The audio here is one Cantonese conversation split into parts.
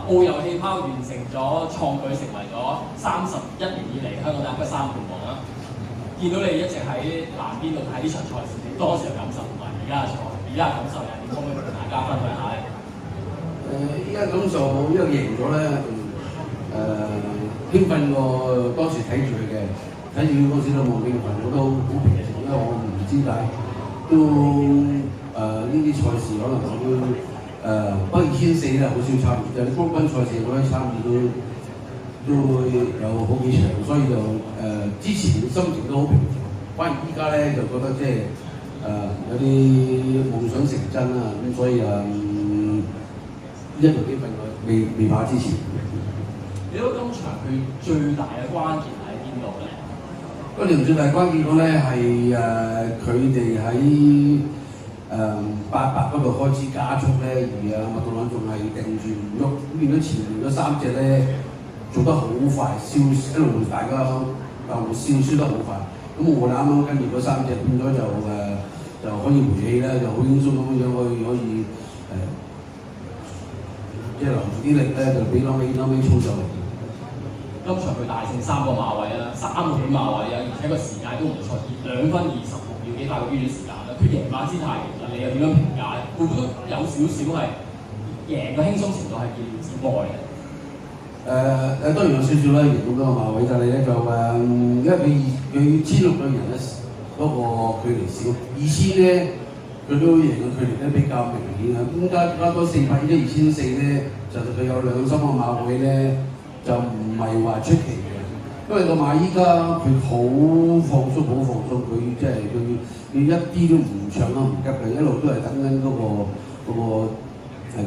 澳遊氣泡完成咗創舉，成為咗31年以嚟香港第一個3冠王啦。見到你一直喺南邊度睇呢場賽事，你當時嘅感受同埋而家嘅感受又點？可唔可以同大家分享下咧？依家感受因為贏咗咧，興奮過當時睇住佢嘅，睇住嗰時都冇興奮，我都好平靜，因為我唔知解都呢啲賽事可能我都不過2400咧好少參與，就係冠軍賽事我都參與都會有好幾場，所以就之前心情都好平靜，反而依家咧就覺得即係有啲夢想成真啦，咁所以一路興奮過未跑之前。你覺得今場佢最大嘅關鍵喺邊度咧？嗰條最大關鍵講咧係佢哋喺800嗰度開始加速咧，而麥當勞仲係定住唔喐，咁變咗前面嗰3隻咧做得好快，一路大家燒得好快。咁我哋啱啱跟住嗰3隻變咗就可以回氣啦，就好輕鬆咁樣可以即係留住啲力咧，就俾攞尾操上嚟。今場佢大勝3個馬位啦，3個起馬位啊，而且個時間都唔錯，2分26秒幾快嘅標準時間啦。佢贏馬姿態其實你又點樣評價咧？會唔會有少少係贏嘅輕鬆程度係意料之外嘅？當然有少少啦，贏咁多個馬位，但係咧就因為佢1600個人咧嗰個距離少，2000咧佢都贏嘅距離咧比較明顯啊。咁加多400即係2400咧，就佢有2-3個馬位咧。就唔係話出奇嘅，因為個馬依家佢好放鬆，佢即係佢一啲都唔搶啦，唔急嘅，一路都係等緊嗰個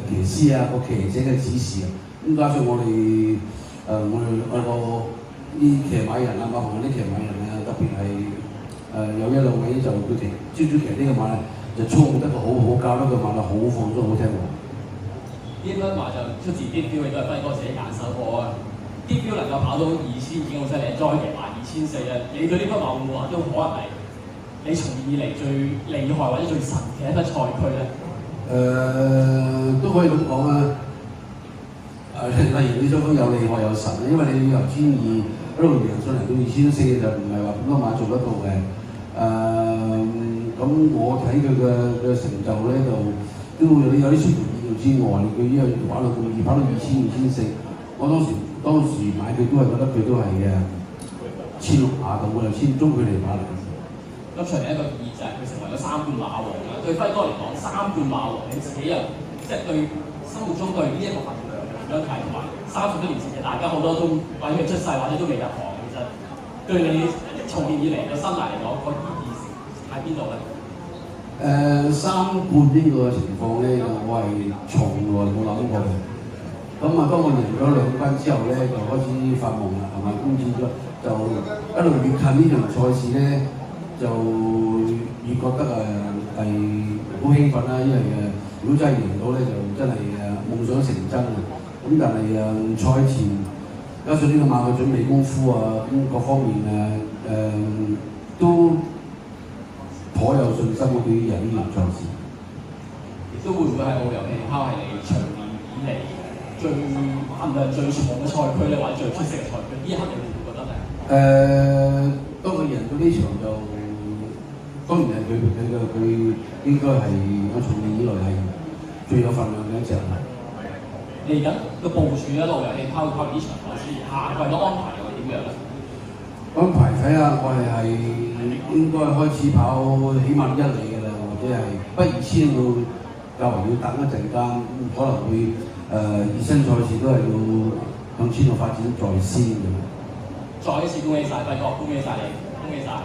騎師啊，個騎者嘅指示啊。咁加上我哋啲騎馬人啊，馬房啲騎馬人啊，特別係有1-2位就佢哋朝騎呢個馬咧，就操得個好，教得個馬咧好放鬆，好聽話。呢匹馬就出自啲標，亦都係輝哥自己揀手貨啊！啲標能夠跑到2000已經好犀利，再贏埋2400啊！你對呢匹馬會唔會話都可能係你從以嚟最厲害或者最神嘅一匹賽區咧？都可以咁講啊！例如呢種都有厲害有神啊，因為你由1200一路贏上嚟到2400就唔係話咁多馬做得到嘅。咁我睇佢嘅成就咧就都有啲出乎意料之外，佢因為玩到咁易，跑到2000、2400，我當時買佢都係覺得佢都係1600馬到嘅，1000中距離馬嚟。咁除咗一個意就係佢成為咗3冠馬王啦。對輝哥嚟講，3冠馬王你自己又即係對心目中對呢一個份量點樣睇？同埋30多年前嘅大家好多都或者未出世或者都未入行，其實對你從業以嚟嘅生涯嚟講，個意義喺邊度咧？3冠呢個情況咧，我係從來冇諗過嘅。咁當我贏咗2關之後咧，就開始發夢啦，係咪？咁變咗就一路越近呢場賽事咧，就越覺得係好興奮啦，因為如果真係贏到咧，就真係夢想成真啊！咁但係賽前加上呢個馬嘅準備功夫啊，咁各方面都頗有信心對於贏呢場賽事。亦都會唔會係澳遊氣泡係你長年以嚟最份量最重嘅賽區咧，或者最出色嘅賽區？呢一刻你會唔會覺得係？當佢贏到呢場就當然係佢應該係我從年以來係最有份量嘅一隻。嚟緊個部署咧，澳遊氣泡呢場賽事，下季嘅安排又係點樣咧？安排睇下，我哋係應該開始跑起碼1里嘅啦，或者係不2000較為要等一陣間，可能會熱身賽事都係要向前度發展在先嘅。再一次恭喜晒輝哥，恭喜晒你，恭喜晒！